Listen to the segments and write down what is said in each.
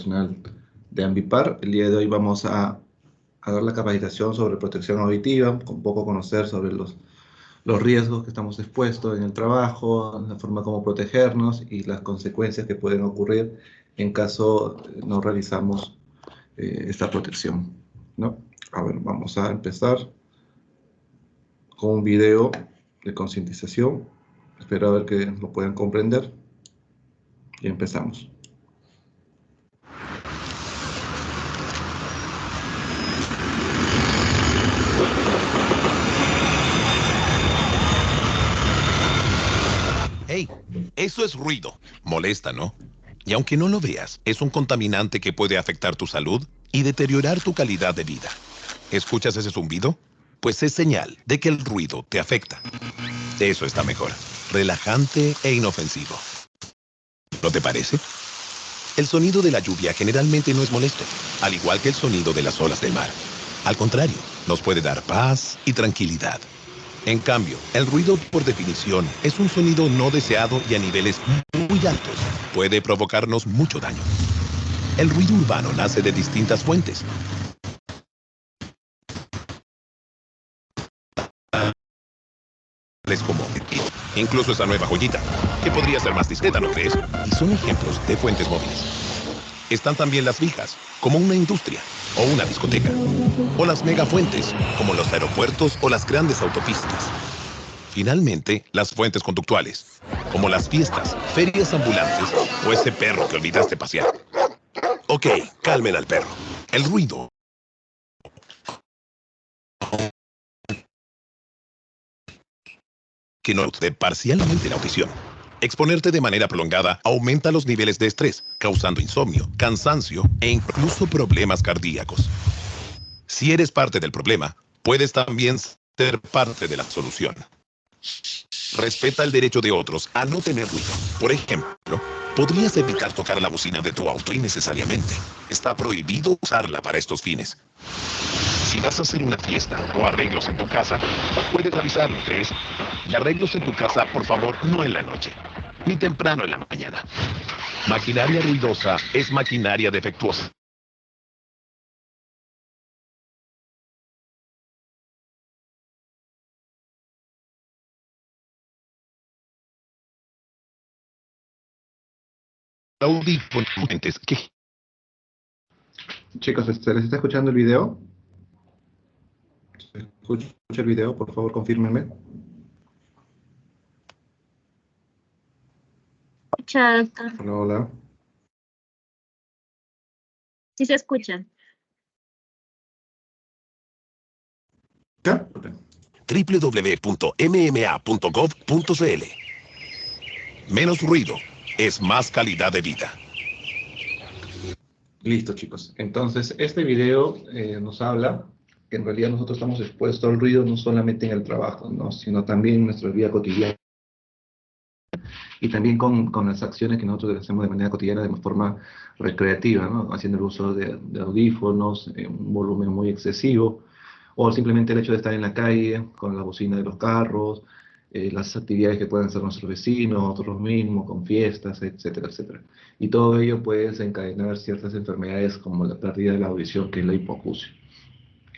Internacional de Ambipar. El día de hoy vamos a dar la capacitación sobre protección auditiva, un poco conocer sobre los riesgos que estamos expuestos en el trabajo, la forma como protegernos y las consecuencias que pueden ocurrir en caso no realizamos esta protección, ¿no? A ver, vamos a empezar con un video de concientización. Espero a ver que lo puedan comprender. Y empezamos. Hey, eso es ruido. Molesta, ¿no? Y aunque no lo veas, es un contaminante que puede afectar tu salud y deteriorar tu calidad de vida. ¿Escuchas ese zumbido? Pues es señal de que el ruido te afecta. Eso está mejor. Relajante e inofensivo. ¿No te parece? El sonido de la lluvia generalmente no es molesto, al igual que el sonido de las olas del mar. Al contrario, nos puede dar paz y tranquilidad. En cambio, el ruido, por definición, es un sonido no deseado y a niveles muy altos puede provocarnos mucho daño. El ruido urbano nace de distintas fuentes. Es como incluso esa nueva joyita, que podría ser más discreta, ¿no crees? Y son ejemplos de fuentes móviles. Están también las fijas, como una industria o una discoteca. O las megafuentes, como los aeropuertos o las grandes autopistas. Finalmente, las fuentes conductuales, como las fiestas, ferias ambulantes o ese perro que olvidaste pasear. Ok, calmen al perro. El ruido que no te parcialmente la audición. Exponerte de manera prolongada aumenta los niveles de estrés, causando insomnio, cansancio e incluso problemas cardíacos. Si eres parte del problema, puedes también ser parte de la solución. Respeta el derecho de otros a no tener ruido. Por ejemplo, podrías evitar tocar la bocina de tu auto innecesariamente. Está prohibido usarla para estos fines. Si vas a hacer una fiesta o arreglos en tu casa, puedes avisarlo, ¿crees? Y arreglos en tu casa, por favor, no en la noche, ni temprano en la mañana. Maquinaria ruidosa es maquinaria defectuosa. Audífonos que... Chicos, ¿se les está escuchando el video? ¿Se escucha el video? Por favor, confírmenme. Escucha, doctor. Hola, hola. Sí se escucha. ¿Ya? www.mma.gov.cl. Menos ruido es más calidad de vida. Listo, chicos. Entonces, este video nos habla que en realidad nosotros estamos expuestos al ruido no solamente en el trabajo, ¿no? Sino también en nuestra vida cotidiana y también con las acciones que nosotros hacemos de manera cotidiana de forma recreativa, ¿no? Haciendo el uso de audífonos en un volumen muy excesivo, o simplemente el hecho de estar en la calle con la bocina de los carros, las actividades que pueden hacer nuestros vecinos, nosotros mismos, con fiestas, etcétera, etcétera. Y todo ello puede desencadenar ciertas enfermedades como la pérdida de la audición, que es la hipoacusia.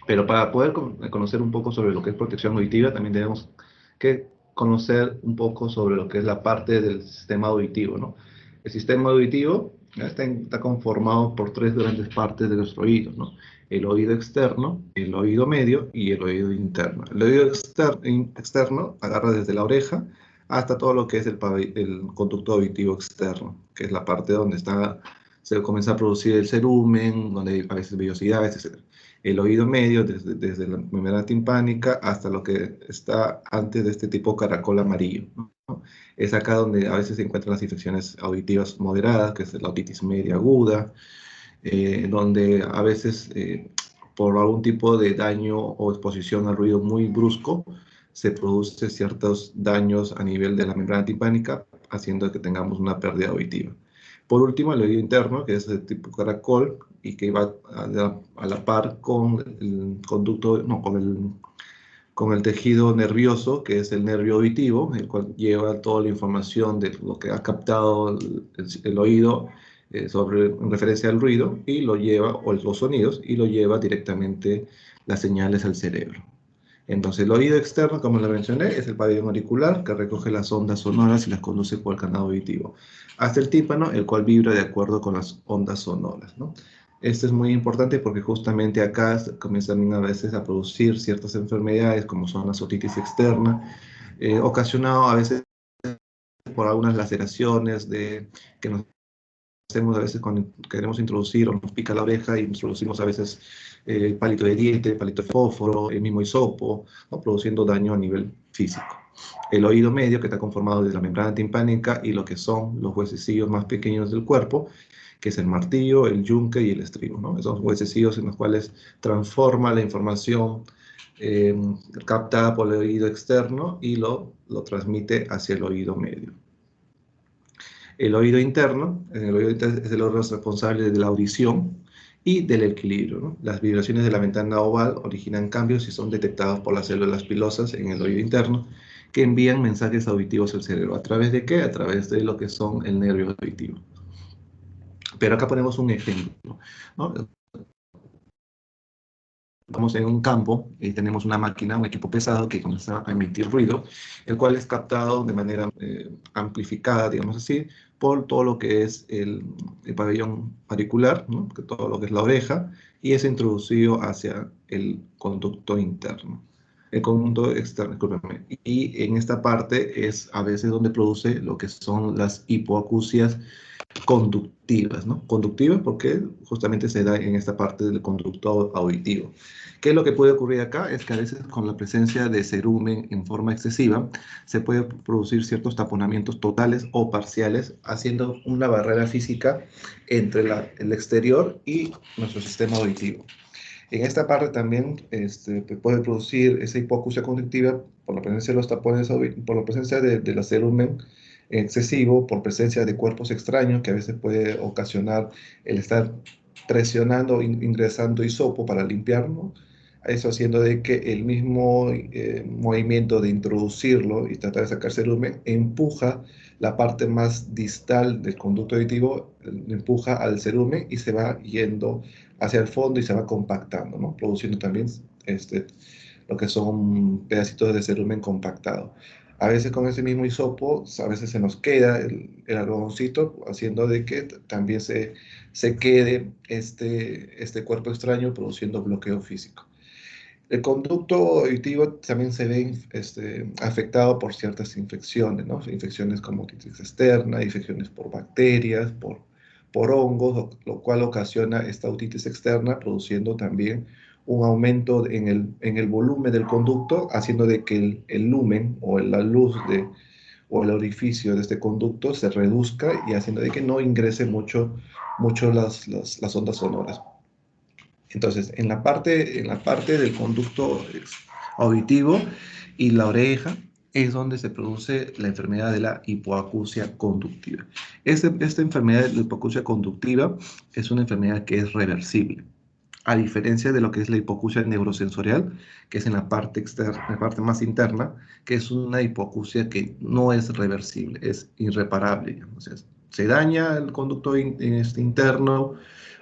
Pero para poder conocer un poco sobre lo que es protección auditiva, también tenemos que conocer un poco sobre lo que es la parte del sistema auditivo, ¿no? El sistema auditivo está conformado por tres grandes partes de nuestro oído, ¿no? El oído externo, el oído medio y el oído interno. El oído externo agarra desde la oreja hasta todo lo que es el conducto auditivo externo, que es la parte donde se comienza a producir el cerumen, donde hay a veces vellosidades, etc. El oído medio, desde la membrana timpánica hasta lo que está antes de este tipo caracol amarillo, ¿no? Es acá donde a veces se encuentran las infecciones auditivas moderadas, que es la otitis media aguda, donde a veces por algún tipo de daño o exposición al ruido muy brusco, se producen ciertos daños a nivel de la membrana timpánica, haciendo que tengamos una pérdida auditiva. Por último, el oído interno, que es de tipo caracol y que va a la par con el conducto, no, con el tejido nervioso, que es el nervio auditivo, el cual lleva toda la información de lo que ha captado el oído en referencia al ruido, y lo lleva, o los sonidos, y lo lleva directamente las señales al cerebro. Entonces, el oído externo, como lo mencioné, es el pabellón auricular que recoge las ondas sonoras y las conduce por el canal auditivo, hasta el tímpano, el cual vibra de acuerdo con las ondas sonoras, ¿no? Esto es muy importante porque justamente acá comienzan a veces a producir ciertas enfermedades, como son la otitis externa, ocasionado a veces por algunas laceraciones que nos hacemos a veces cuando queremos introducir o nos pica la oreja y introducimos a veces palito de diente, palito de fósforo, el mismo hisopo, ¿no? Produciendo daño a nivel físico. El oído medio, que está conformado de la membrana timpánica y lo que son los huesecillos más pequeños del cuerpo, que es el martillo, el yunque y el estribo, ¿no? Esos huesecillos en los cuales transforma la información captada por el oído externo y lo transmite hacia el oído medio. El oído interno, el oído interno es el órgano responsable de la audición y del equilibrio, ¿no? Las vibraciones de la ventana oval originan cambios y son detectados por las células pilosas en el oído interno, que envían mensajes auditivos al cerebro. ¿A través de qué? A través de lo que son el nervio auditivo. Pero acá ponemos un ejemplo, ¿no? Estamos en un campo y tenemos una máquina, un equipo pesado que comienza a emitir ruido, el cual es captado de manera amplificada, digamos así, por todo lo que es el pabellón auricular, ¿no? Que todo lo que es la oreja, y es introducido hacia el conducto interno. El conducto externo, discúlpeme. Y en esta parte es a veces donde produce lo que son las hipoacusias conductivas, ¿no? Conductivas porque justamente se da en esta parte del conducto auditivo. ¿Qué es lo que puede ocurrir acá? Es que a veces con la presencia de cerumen en forma excesiva se puede producir ciertos taponamientos totales o parciales, haciendo una barrera física entre el exterior y nuestro sistema auditivo. En esta parte también puede producir esa hipoacusia conductiva por la presencia de los tapones, por la presencia de la cerumen excesivo, por presencia de cuerpos extraños que a veces puede ocasionar el estar presionando, ingresando hisopo para limpiarlo, eso haciendo de que el mismo movimiento de introducirlo y tratar de sacar cerumen empuja la parte más distal del conducto auditivo, empuja al cerumen y se va yendo hacia el fondo y se va compactando, ¿no? Produciendo también lo que son pedacitos de cerumen compactado. A veces con ese mismo hisopo, a veces se nos queda el algodoncito, haciendo de que también se quede este cuerpo extraño produciendo bloqueo físico. El conducto auditivo también se ve afectado por ciertas infecciones, ¿no? Infecciones como otitis externa, infecciones por bacterias, por hongos, lo cual ocasiona esta otitis externa, produciendo también un aumento en el volumen del conducto, haciendo de que el lumen o la luz o el orificio de este conducto se reduzca y haciendo de que no ingrese mucho las ondas sonoras. Entonces, en la parte del conducto auditivo y la oreja es donde se produce la enfermedad de la hipoacusia conductiva. Esta enfermedad de la hipoacusia conductiva es una enfermedad que es reversible, a diferencia de lo que es la hipoacusia neurosensorial, que es en la parte externa, la parte más interna, que es una hipoacusia que no es reversible, es irreparable, digamos. Se daña el conducto interno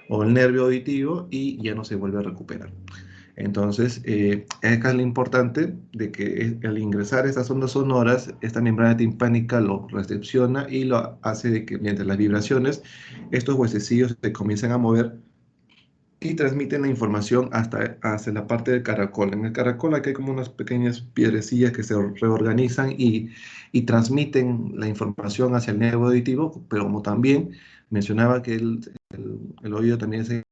o el nervio auditivo y ya no se vuelve a recuperar. Entonces, acá es lo importante de que al ingresar estas ondas sonoras, esta membrana timpánica lo recepciona y lo hace de que mientras las vibraciones, estos huesecillos se comienzan a mover y transmiten la información hacia la parte del caracol. En el caracol aquí hay como unas pequeñas piedrecillas que se reorganizan y transmiten la información hacia el nervio auditivo, pero como también mencionaba que el oído también es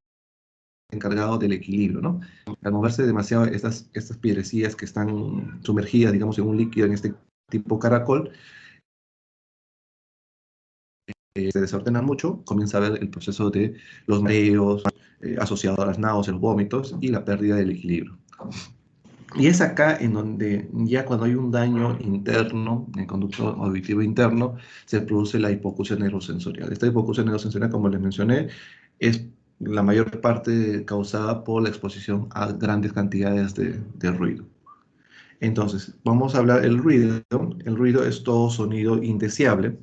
encargado del equilibrio, ¿no? Al moverse demasiado estas piedrecillas que están sumergidas, digamos, en un líquido en este tipo caracol, se desordenan mucho, comienza a ver el proceso de los mareos asociados a las náuseas, los vómitos y la pérdida del equilibrio. Y es acá en donde ya cuando hay un daño interno, en el conducto auditivo interno, se produce la hipoacusia neurosensorial. Esta hipoacusia neurosensorial, como les mencioné, es la mayor parte causada por la exposición a grandes cantidades de ruido. Entonces, vamos a hablar del ruido. El ruido es todo sonido indeseable,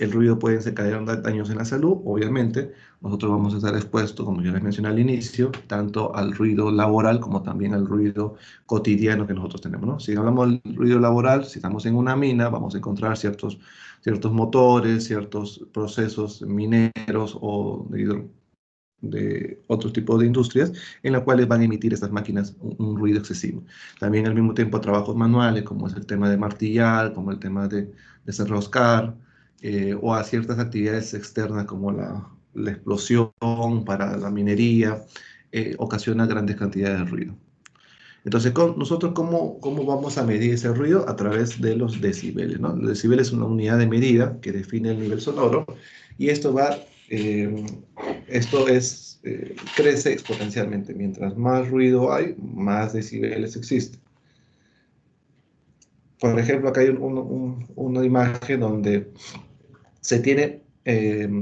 El ruido puede desencadenar daños en la salud, obviamente. Nosotros vamos a estar expuestos, como yo les mencioné al inicio, tanto al ruido laboral como también al ruido cotidiano que nosotros tenemos, ¿no? Si hablamos del ruido laboral, si estamos en una mina, vamos a encontrar ciertos motores, ciertos procesos mineros o de otros tipos de industrias en las cuales van a emitir estas máquinas un ruido excesivo. También al mismo tiempo trabajos manuales, como es el tema de martillar, como el tema de desenroscar, o a ciertas actividades externas como la explosión para la minería, ocasiona grandes cantidades de ruido. Entonces, nosotros, ¿cómo vamos a medir ese ruido? A través de los decibeles, ¿no? Los decibeles es una unidad de medida que define el nivel sonoro y crece exponencialmente. Mientras más ruido hay, más decibeles existen. Por ejemplo, acá hay una imagen donde se tiene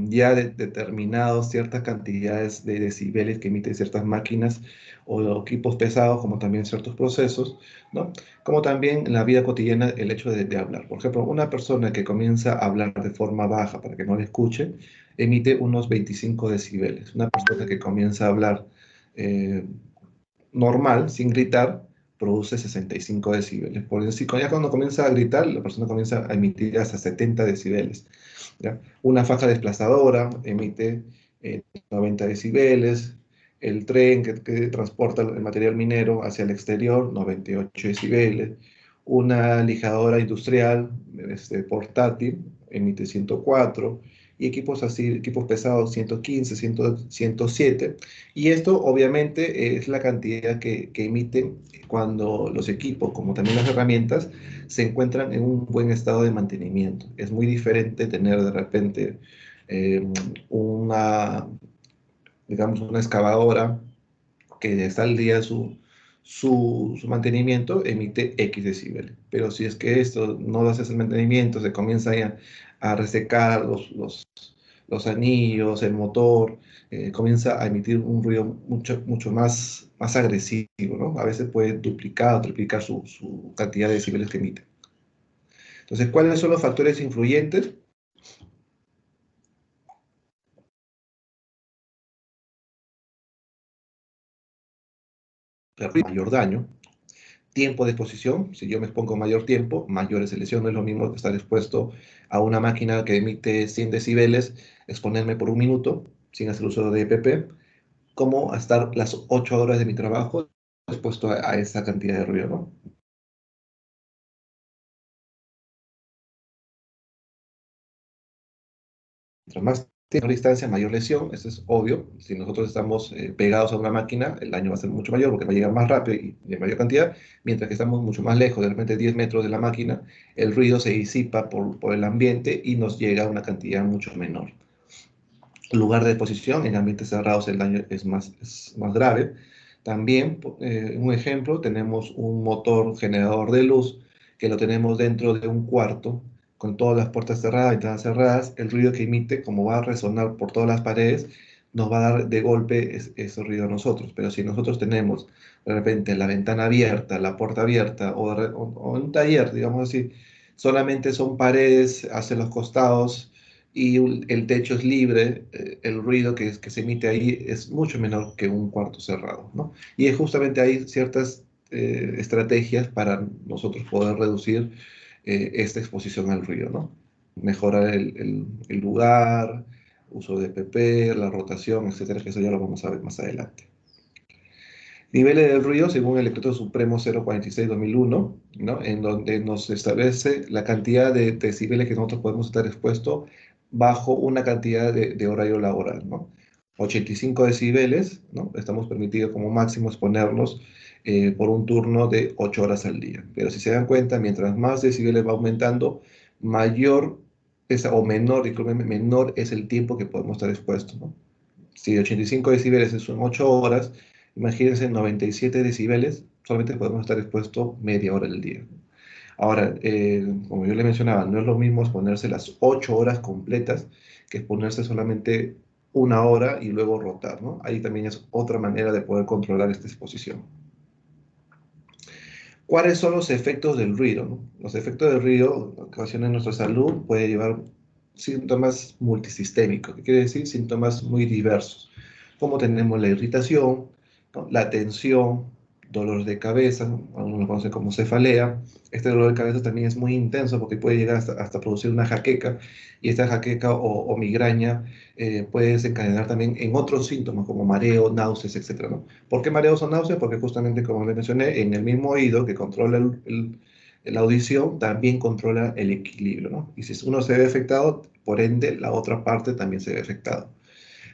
ya determinados ciertas cantidades de decibeles que emiten ciertas máquinas o equipos pesados, como también ciertos procesos, ¿no? Como también en la vida cotidiana el hecho de hablar. Por ejemplo, una persona que comienza a hablar de forma baja para que no le escuche, emite unos 25 decibeles. Una persona que comienza a hablar eh, normal, sin gritar, produce 65 decibeles. Por decir, ya cuando comienza a gritar, la persona comienza a emitir hasta 70 decibeles. ¿Ya? Una faja desplazadora emite 90 decibeles. El tren que transporta el material minero hacia el exterior, 98 decibeles. Una lijadora industrial portátil emite 104. Y equipos así, equipos pesados, 115, 107. Y esto obviamente es la cantidad que emiten cuando los equipos, como también las herramientas, se encuentran en un buen estado de mantenimiento. Es muy diferente tener de repente eh, una, digamos, una excavadora que está al día de su mantenimiento, emite X decibeles. Pero si es que esto no lo hace el mantenimiento, se comienza a resecar los anillos, el motor, comienza a emitir un ruido mucho más agresivo, ¿no? A veces puede duplicar o triplicar su cantidad de decibeles que emite. Entonces, ¿cuáles son los factores influyentes? El mayor daño, tiempo de exposición. Si yo me expongo mayor tiempo, mayor es la lesión. No es lo mismo estar expuesto a una máquina que emite 100 decibeles, exponerme por un minuto sin hacer uso de EPP, como a estar las 8 horas de mi trabajo expuesto a esa cantidad de ruido, ¿no? Mientras más tiempo de distancia, mayor lesión, eso es obvio. Si nosotros estamos pegados a una máquina, el daño va a ser mucho mayor porque va a llegar más rápido y de mayor cantidad, mientras que estamos mucho más lejos, de repente 10 metros de la máquina, el ruido se disipa por el ambiente y nos llega a una cantidad mucho menor. Lugar de exposición, en ambientes cerrados el daño es más grave. También, un ejemplo, tenemos un motor generador de luz que lo tenemos dentro de un cuarto con todas las puertas cerradas, ventanas cerradas. El ruido que emite, como va a resonar por todas las paredes, nos va a dar de golpe ese ruido a nosotros. Pero si nosotros tenemos de repente la ventana abierta, la puerta abierta o un taller, digamos así, solamente son paredes hacia los costados y el techo es libre, el ruido que se emite ahí es mucho menor que un cuarto cerrado, ¿no? Y es justamente hay ciertas estrategias para nosotros poder reducir esta exposición al ruido, ¿no? Mejorar el lugar, uso de EPP, la rotación, etcétera, que eso ya lo vamos a ver más adelante. Niveles del ruido según el Decreto Supremo 046-2001, ¿no? En donde nos establece la cantidad de decibeles que nosotros podemos estar expuestos bajo una cantidad de horario laboral, ¿no? 85 decibeles, ¿no? Estamos permitidos como máximo exponernos por un turno de 8 horas al día. Pero si se dan cuenta, mientras más decibeles va aumentando, mayor o menor, discúlpenme, menor es el tiempo que podemos estar expuestos, ¿no? Si 85 decibeles son 8 horas, imagínense 97 decibeles, solamente podemos estar expuestos media hora del día. Ahora, como yo le mencionaba, no es lo mismo exponerse las 8 horas completas que exponerse solamente una hora y luego rotar, ¿no? Ahí también es otra manera de poder controlar esta exposición. ¿Cuáles son los efectos del ruido, no? Los efectos del ruido que ocasiona en nuestra salud puede llevar síntomas multisistémicos, que quiere decir síntomas muy diversos, como tenemos la irritación, ¿no? La tensión, dolor de cabeza, ¿no? Algunos lo conocen como cefalea. Este dolor de cabeza también es muy intenso porque puede llegar hasta producir una jaqueca, y esta jaqueca o migraña puede desencadenar también en otros síntomas como mareo, náuseas, etc., ¿no? ¿Por qué mareos o náuseas? Porque justamente, como les mencioné, en el mismo oído que controla la audición, también controla el equilibrio, ¿no? Y si uno se ve afectado, por ende, la otra parte también se ve afectado.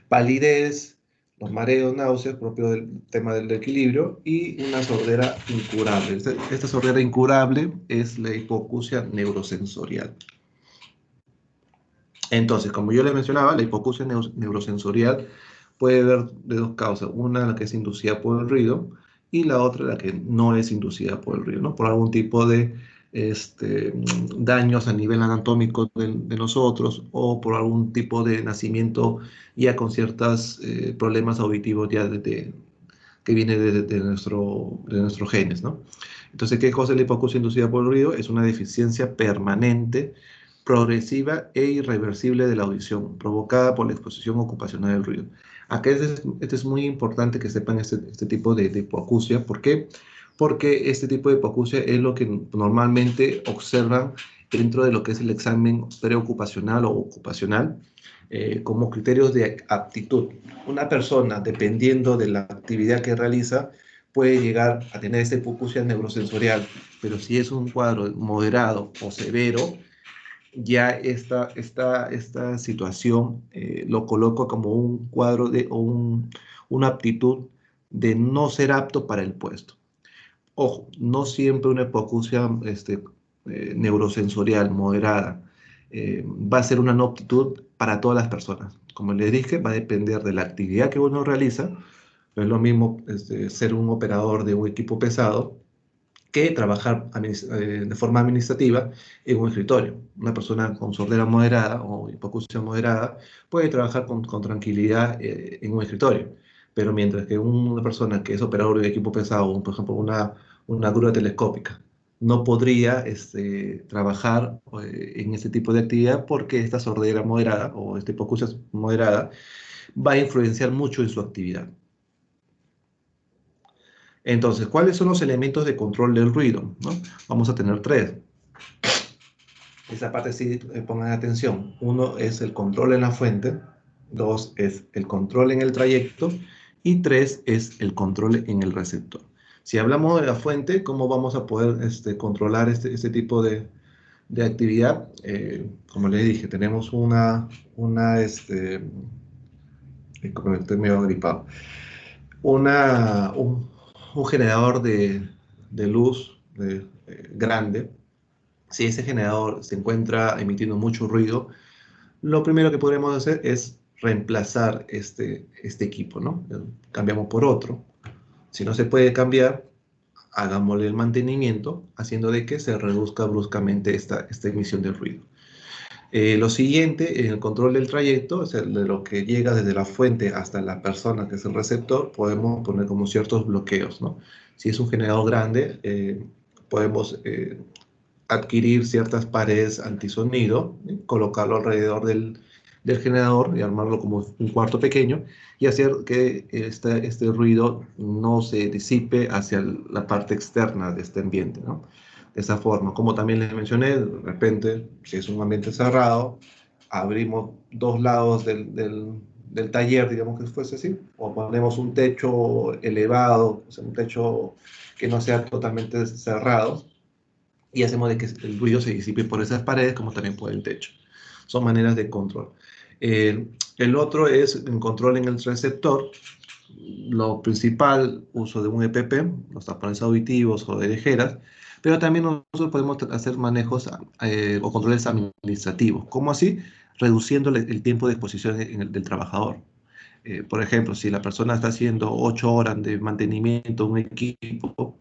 Palidez, los mareos, náuseas, propio del tema del equilibrio, y una sordera incurable. Esta sordera incurable es la hipoacusia neurosensorial. Entonces, como yo les mencionaba, la hipoacusia neurosensorial puede haber de dos causas. Una, la que es inducida por el ruido, y la otra, la que no es inducida por el ruido, ¿no? Por algún tipo de daños a nivel anatómico de nosotros, o por algún tipo de nacimiento ya con ciertos problemas auditivos ya que viene de nuestros genes, ¿no? Entonces, ¿qué cosa es la hipoacusia inducida por el ruido? Es una deficiencia permanente, progresiva e irreversible de la audición, provocada por la exposición ocupacional del ruido. Acá este es muy importante que sepan este tipo de hipoacusia. ¿Por qué? Porque este tipo de hipoacusia es lo que normalmente observan dentro de lo que es el examen preocupacional o ocupacional, como criterios de aptitud. Una persona, dependiendo de la actividad que realiza, puede llegar a tener esta hipoacusia neurosensorial, pero si es un cuadro moderado o severo, ya esta situación lo coloco como un cuadro una aptitud de no ser apto para el puesto. Ojo, no siempre una hipoacusia neurosensorial moderada va a ser una no aptitud para todas las personas. Como les dije, va a depender de la actividad que uno realiza. No es lo mismo ser un operador de un equipo pesado que trabajar de forma administrativa en un escritorio. Una persona con sordera moderada o hipoacusia moderada puede trabajar con tranquilidad en un escritorio, pero mientras que una persona que es operador de equipo pesado, por ejemplo, una grúa telescópica, no podría trabajar en ese tipo de actividad, porque esta sordera moderada o esta hipoacusia moderada va a influenciar mucho en su actividad. Entonces, ¿cuáles son los elementos de control del ruido? ¿No? Vamos a tener tres. Esa parte sí, pongan atención. Uno es el control en la fuente, dos es el control en el trayecto, y tres es el control en el receptor. Si hablamos de la fuente, ¿cómo vamos a poder controlar este tipo de actividad? Como les dije, tenemos como estoy medio gripado, un generador de luz grande. Si ese generador se encuentra emitiendo mucho ruido, lo primero que podremos hacer es reemplazar este equipo, ¿no? Cambiamos por otro. Si no se puede cambiar, hagámosle el mantenimiento, haciendo de que se reduzca bruscamente esta emisión de ruido. Lo siguiente, en el control del trayecto, o sea, de lo que llega desde la fuente hasta la persona, que es el receptor, podemos poner como ciertos bloqueos, ¿no? Si es un generador grande, podemos adquirir ciertas paredes antisonido, colocarlo alrededor del generador y armarlo como un cuarto pequeño, y hacer que este ruido no se disipe hacia la parte externa de este ambiente, ¿no? De esa forma. Como también les mencioné, de repente, si es un ambiente cerrado, abrimos dos lados del taller, digamos que fuese así, o ponemos un techo elevado, o sea, un techo que no sea totalmente cerrado, y hacemos de que el ruido se disipe por esas paredes como también por el techo. Son maneras de control. El otro es el control en el receptor. Lo principal, uso de un EPP, los tapones auditivos o de orejeras, pero también nosotros podemos hacer manejos o controles administrativos. ¿Cómo así? Reduciendo el tiempo de exposición del trabajador. Por ejemplo, si la persona está haciendo 8 horas de mantenimiento de un equipo,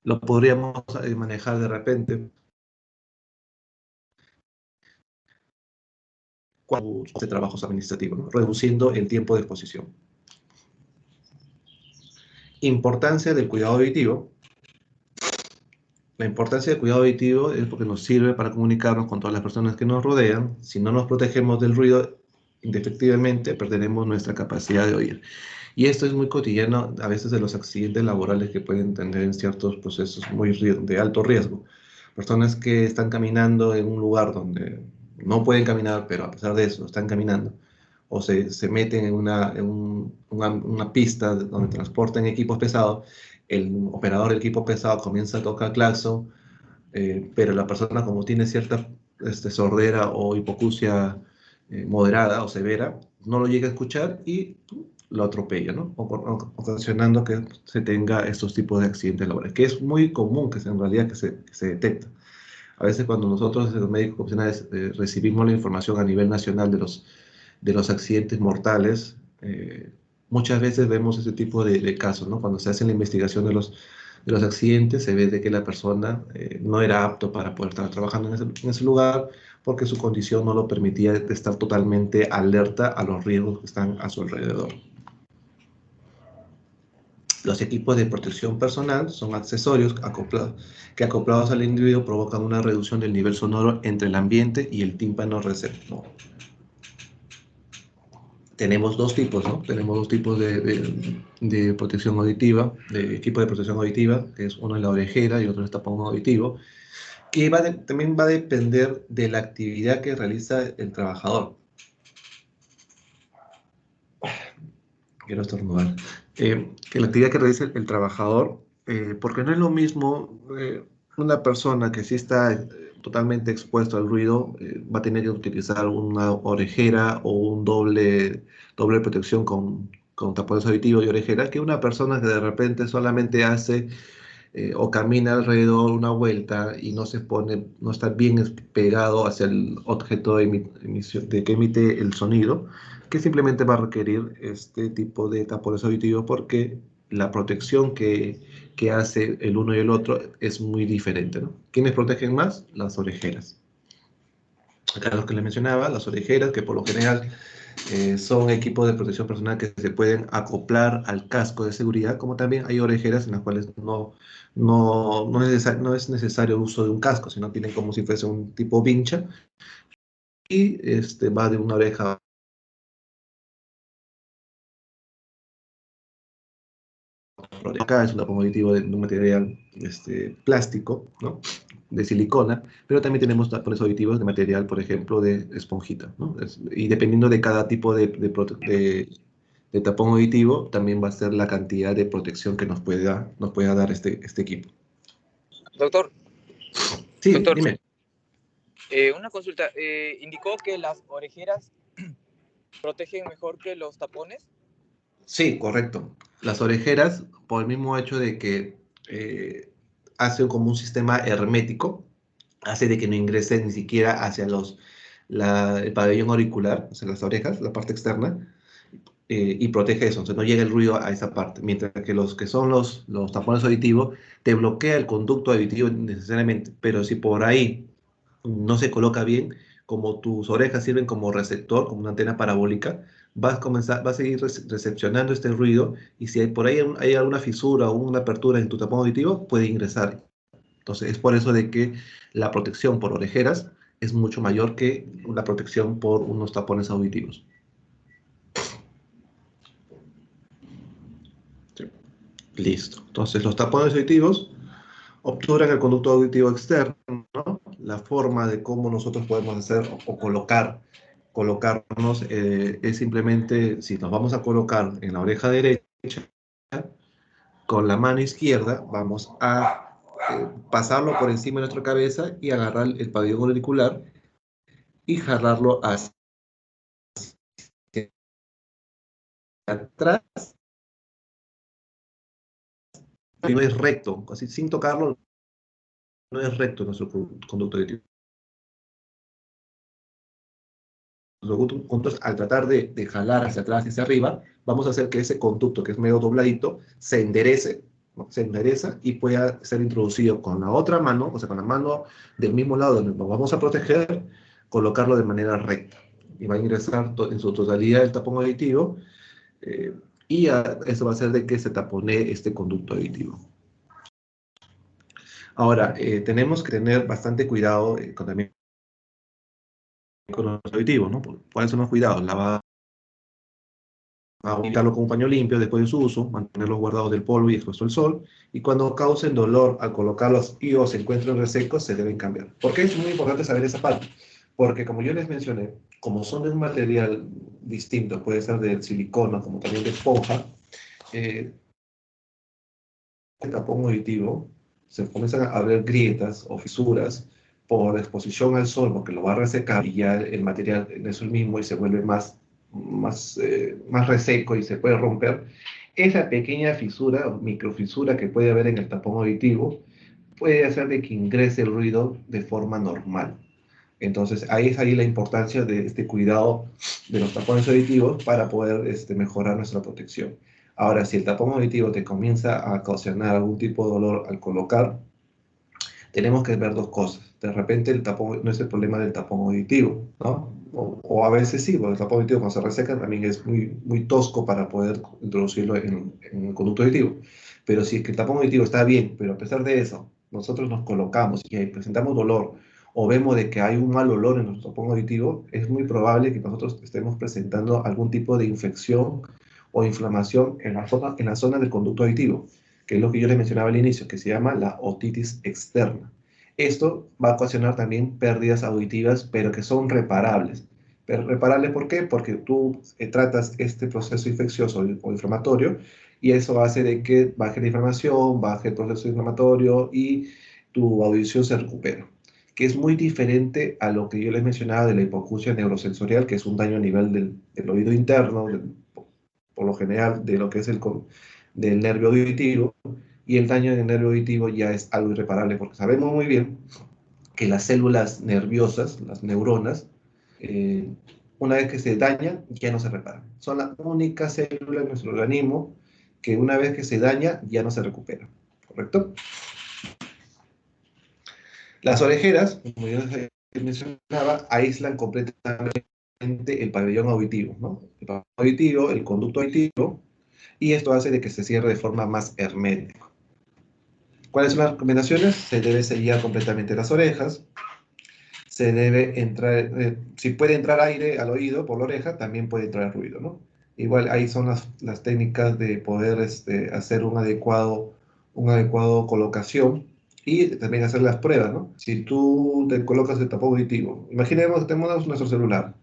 lo podríamos manejar de repente cuando hace trabajos administrativos, ¿no? Reduciendo el tiempo de exposición. Importancia del cuidado auditivo. La importancia del cuidado auditivo es porque nos sirve para comunicarnos con todas las personas que nos rodean. Si no nos protegemos del ruido, indefectiblemente perderemos nuestra capacidad de oír. Y esto es muy cotidiano a veces de los accidentes laborales que pueden tener en ciertos procesos muy de alto riesgo. Personas que están caminando en un lugar donde no pueden caminar, pero a pesar de eso están caminando, o se meten en una pista donde transportan equipos pesados, el operador del equipo pesado comienza a tocar claxon, pero la persona como tiene cierta sordera o hipoacusia moderada o severa, no lo llega a escuchar y lo atropella, ¿no? Ocasionando que se tenga estos tipos de accidentes laborales, que es muy común en realidad que se detecta. A veces cuando nosotros, los médicos profesionales, recibimos la información a nivel nacional de los accidentes mortales, muchas veces vemos ese tipo de casos, ¿no? Cuando se hace la investigación de los accidentes, se ve de que la persona no era apto para poder estar trabajando en ese lugar porque su condición no lo permitía de estar totalmente alerta a los riesgos que están a su alrededor. Los equipos de protección personal son accesorios que acoplados al individuo provocan una reducción del nivel sonoro entre el ambiente y el tímpano receptor. Tenemos dos tipos, ¿no? Tenemos dos tipos de protección auditiva, de equipo de protección auditiva, que es uno es la orejera y otro es tapón auditivo, que también va a depender de la actividad que realiza el trabajador. Quiero estornudar. Que la actividad que realiza el trabajador, porque no es lo mismo una persona que sí está totalmente expuesto al ruido, va a tener que utilizar una orejera o un doble protección con tapones auditivos y orejera, que una persona que de repente solamente hace o camina alrededor una vuelta y no se pone, no está bien pegado hacia el objeto de que emite el sonido, que simplemente va a requerir este tipo de tapones auditivos porque la protección que hace el uno y el otro es muy diferente, ¿no? ¿Quiénes protegen más? Las orejeras. Acá los que les mencionaba, las orejeras, que por lo general son equipos de protección personal que se pueden acoplar al casco de seguridad, como también hay orejeras en las cuales no es necesario el uso de un casco, sino tienen como si fuese un tipo vincha y va de una oreja. Acá es un tapón auditivo de un material plástico, ¿no? De silicona, pero también tenemos tapones auditivos de material, por ejemplo, de esponjita, ¿no? Y dependiendo de cada tipo de tapón auditivo, también va a ser la cantidad de protección que nos pueda dar este equipo. Doctor. Sí, Doctor, dime. Una consulta. ¿Indicó que las orejeras protegen mejor que los tapones? Sí, correcto. Las orejeras, por el mismo hecho de que hace como un sistema hermético, hace de que no ingrese ni siquiera hacia el pabellón auricular, o sea, las orejas, la parte externa, y protege eso, o sea, no llega el ruido a esa parte, mientras que los que son los tapones auditivos, te bloquea el conducto auditivo necesariamente, pero si por ahí no se coloca bien, como tus orejas sirven como receptor, como una antena parabólica, va a seguir recepcionando este ruido y si hay por ahí hay alguna fisura o una apertura en tu tapón auditivo, puede ingresar. Entonces es por eso de que la protección por orejeras es mucho mayor que la protección por unos tapones auditivos. Sí. Listo. Entonces los tapones auditivos obturan el conducto auditivo externo, ¿no? La forma de cómo nosotros podemos hacer o colocarnos es simplemente, si nos vamos a colocar en la oreja derecha, con la mano izquierda vamos a pasarlo por encima de nuestra cabeza y agarrar el pabellón auricular y jalarlo hacia atrás. No es recto, así sin tocarlo, no es recto nuestro conducto auditivo. Nosotros, al tratar de jalar hacia atrás y hacia arriba, vamos a hacer que ese conducto, que es medio dobladito, se enderece, ¿no? Se endereza y pueda ser introducido con la otra mano, o sea, con la mano del mismo lado donde nos vamos a proteger, colocarlo de manera recta. Y va a ingresar en su totalidad el tapón auditivo, y eso va a hacer de que se tapone este conducto auditivo. Ahora, tenemos que tener bastante cuidado también con los auditivos, ¿no? ¿Cuáles son los cuidados? Agitarlo con un paño limpio después de su uso, mantenerlos guardados del polvo y expuesto al sol, y cuando causen dolor al colocarlos y o se encuentren resecos, se deben cambiar. ¿Por qué es muy importante saber esa parte? Porque como yo les mencioné, como son de un material distinto, puede ser de silicona, como también de esponja, el tapón auditivo se comienzan a ver grietas o fisuras por exposición al sol, porque lo va a resecar y ya el material es el mismo y se vuelve más reseco y se puede romper. Esa pequeña fisura o microfisura que puede haber en el tapón auditivo puede hacer de que ingrese el ruido de forma normal. Entonces, ahí es ahí la importancia de este cuidado de los tapones auditivos para poder mejorar nuestra protección. Ahora, si el tapón auditivo te comienza a ocasionar algún tipo de dolor al colocar, tenemos que ver dos cosas. De repente el tapón no es el problema del tapón auditivo, ¿no? O a veces sí, porque el tapón auditivo cuando se reseca también es muy tosco para poder introducirlo en el conducto auditivo. Pero si es que el tapón auditivo está bien, pero a pesar de eso, nosotros nos colocamos y presentamos dolor o vemos de que hay un mal olor en nuestro tapón auditivo, es muy probable que nosotros estemos presentando algún tipo de infección o inflamación en la zona del conducto auditivo, que es lo que yo les mencionaba al inicio, que se llama la otitis externa. Esto va a ocasionar también pérdidas auditivas, pero que son reparables. Pero reparables, ¿por qué? Porque tú tratas este proceso infeccioso o inflamatorio y eso hace de que baje la inflamación, baje el proceso inflamatorio y tu audición se recupera, que es muy diferente a lo que yo les mencionaba de la hipoacusia neurosensorial, que es un daño a nivel del oído interno, por lo general de lo que es del nervio auditivo, y el daño del nervio auditivo ya es algo irreparable, porque sabemos muy bien que las células nerviosas, las neuronas, eh, una vez que se dañan, ya no se reparan. Son la única célula en nuestro organismo que una vez que se daña, ya no se recupera. ¿Correcto? Las orejeras, como yo les mencionaba, aíslan completamente el pabellón auditivo, ¿no? El pabellón auditivo, el conducto auditivo, y esto hace de que se cierre de forma más hermética. ¿Cuáles son las recomendaciones? Se debe sellar completamente las orejas, se debe entrar, si puede entrar aire al oído por la oreja, también puede entrar ruido, ¿no? Igual ahí son las técnicas de poder hacer un adecuado colocación y también hacer las pruebas, ¿no? Si tú te colocas el tapón auditivo, imaginemos que tenemos nuestro celular,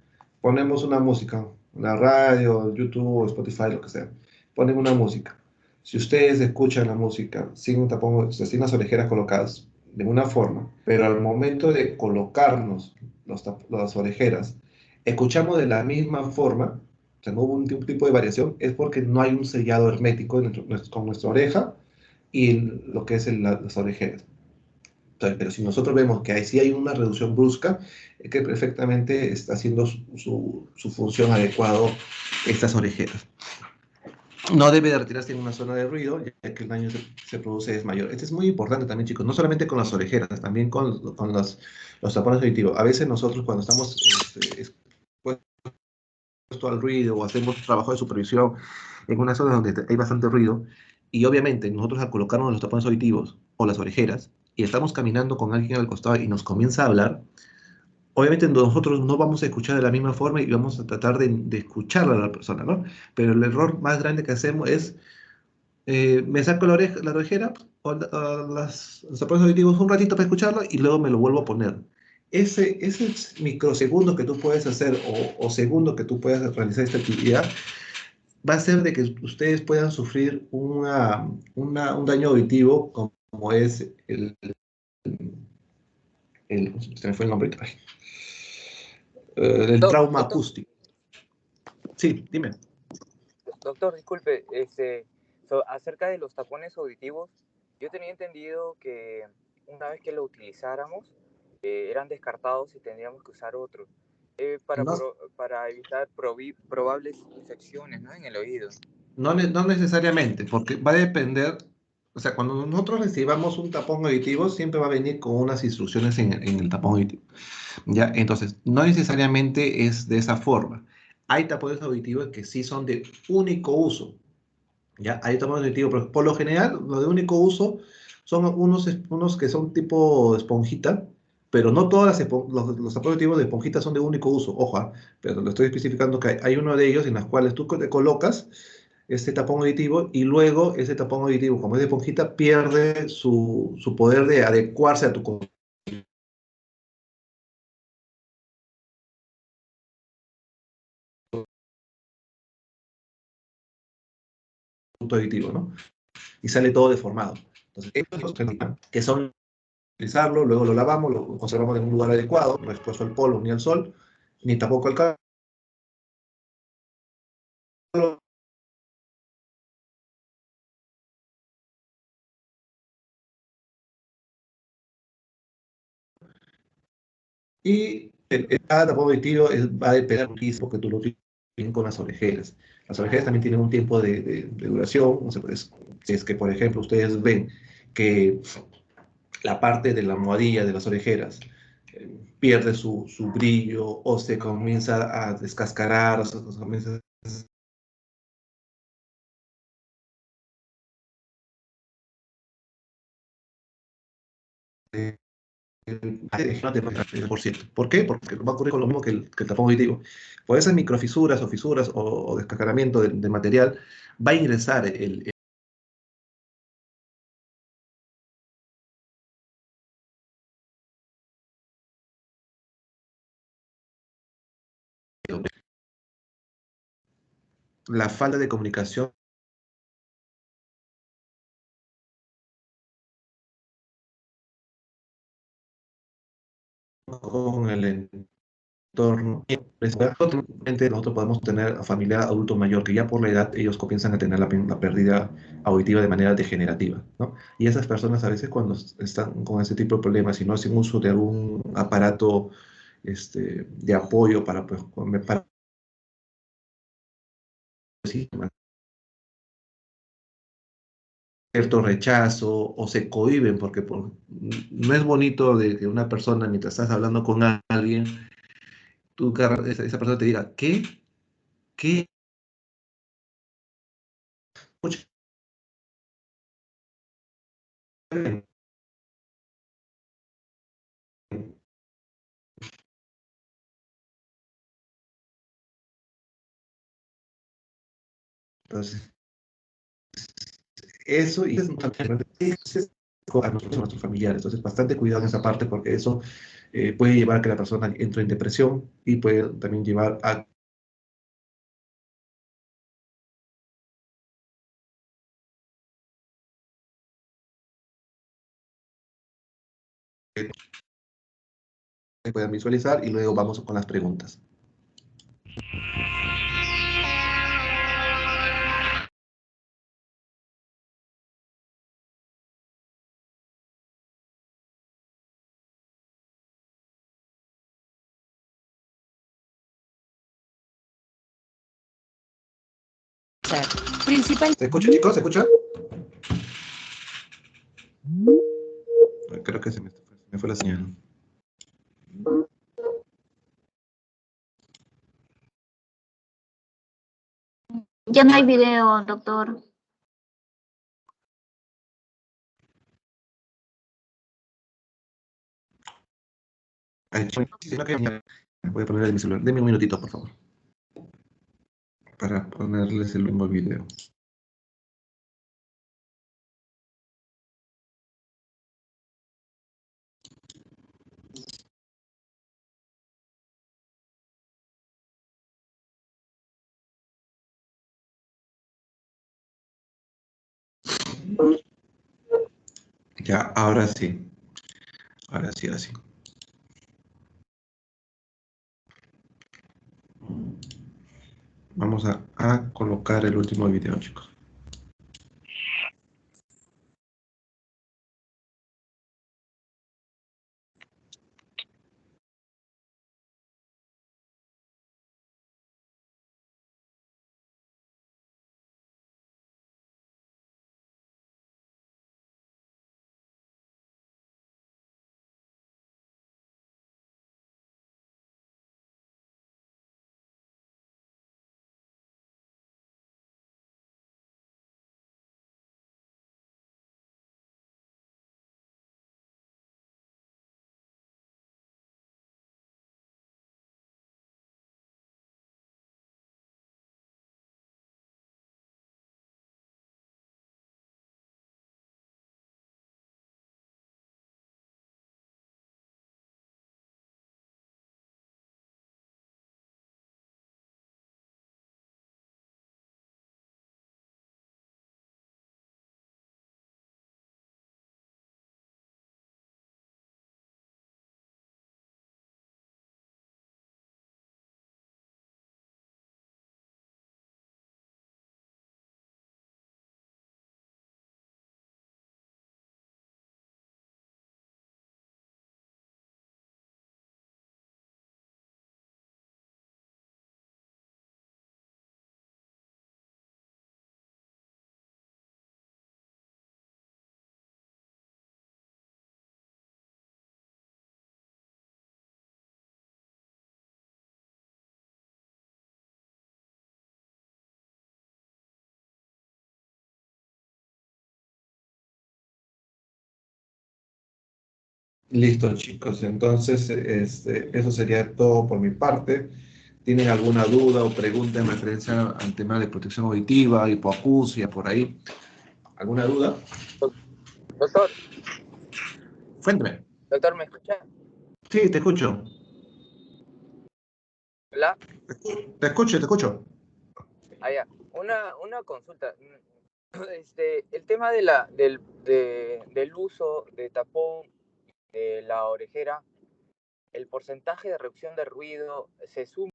ponemos una música, una radio, YouTube, Spotify, lo que sea, ponen una música. Si ustedes escuchan la música sin un tapón, o sea, sin las orejeras colocadas, de una forma, pero al momento de colocarnos las orejeras, escuchamos de la misma forma, o sea, no hubo un tipo de variación, es porque no hay un sellado hermético con nuestra oreja y lo que es las orejeras. Entonces, pero si nosotros vemos que sí hay una reducción brusca, es que perfectamente está haciendo su función adecuado estas orejeras. No debe de retirarse en una zona de ruido, ya que el daño se produce es mayor. Esto es muy importante también, chicos, no solamente con las orejeras, también con los tapones auditivos. A veces nosotros cuando estamos expuestos al ruido o hacemos trabajo de supervisión en una zona donde hay bastante ruido, y obviamente nosotros al colocarnos los tapones auditivos o las orejeras, y estamos caminando con alguien al costado y nos comienza a hablar, obviamente nosotros no vamos a escuchar de la misma forma y vamos a tratar de escuchar a la persona, ¿no? Pero el error más grande que hacemos es me saco la orejera o los zapatos auditivos un ratito para escucharlo y luego me lo vuelvo a poner. Ese microsegundo que tú puedes hacer o segundo que tú puedas realizar esta actividad va a hacer de que ustedes puedan sufrir un daño auditivo como es se me fue el nombre, el trauma Doctor, acústico. Sí, dime. doctor, disculpe, acerca de los tapones auditivos, yo tenía entendido que una vez que lo utilizáramos, eran descartados y tendríamos que usar otros No, para evitar probables infecciones, ¿no? En el oído. no necesariamente, porque va a depender, o sea, cuando nosotros recibamos un tapón auditivo, siempre va a venir con unas instrucciones en el tapón auditivo, ¿ya? Entonces, no necesariamente es de esa forma. Hay tapones auditivos que sí son de único uso, ¿ya? Hay tapones auditivos, pero por lo general, lo de único uso son unos que son tipo esponjita, pero no todas los tapones auditivos de esponjita son de único uso, ojo, pero lo estoy especificando que hay uno de ellos en los cuales tú le colocas este tapón auditivo y luego ese tapón auditivo, como es de esponjita, pierde su poder de adecuarse a tu conducto auditivo, ¿no? Y sale todo deformado. Entonces, estos que son utilizarlo, luego lo lavamos, lo conservamos en un lugar adecuado, no expuesto al polvo ni al sol, ni tampoco al calor. Y cada tapón auditivo va a depender muchísimo porque tú lo tienes bien con las orejeras. Las orejeras también tienen un tiempo de duración. O sea, pues, si es que, por ejemplo, ustedes ven que la parte de la almohadilla de las orejeras pierde su brillo o se comienza a descascarar, o se comienza por ciento. ¿Por qué? Porque va a ocurrir con lo mismo que el tapón auditivo. Por esas microfisuras o fisuras o descascaramiento del material, va a ingresar la falta de comunicación con el entorno. Principalmente nosotros podemos tener a familiar adulto mayor que ya por la edad ellos comienzan a tener la pérdida auditiva de manera degenerativa, ¿no? Y esas personas a veces cuando están con ese tipo de problemas y no hacen uso de algún aparato de apoyo para sí, cierto rechazo o se cohíben porque no es bonito de que una persona mientras estás hablando con alguien, esa persona te diga, ¿qué? ¿Qué? Escucha, entonces, eso y es a nuestros familiares. Entonces, bastante cuidado en esa parte porque eso puede llevar a que la persona entre en depresión y puede también llevar a que se puedan visualizar y luego vamos con las preguntas. Principal. ¿Se escucha, chicos? ¿Se escucha? Creo que se me fue la señal. Ya no hay video, doctor. Voy a poner mi celular. Deme un minutito, por favor, para ponerles el mismo video. Ya, ahora sí. Ahora sí, ahora sí. Vamos a colocar el último video, chicos. Listo, chicos. Entonces, eso sería todo por mi parte. ¿Tienen alguna duda o pregunta en referencia al tema de protección auditiva, hipoacusia, por ahí? ¿Alguna duda? Doctor, Cuéntame. doctor, ¿me escucha? Sí, te escucho. Hola. Te escucho, te escucho. Allá. Una consulta. El tema del uso de tapón de la orejera, el porcentaje de reducción de ruido se suma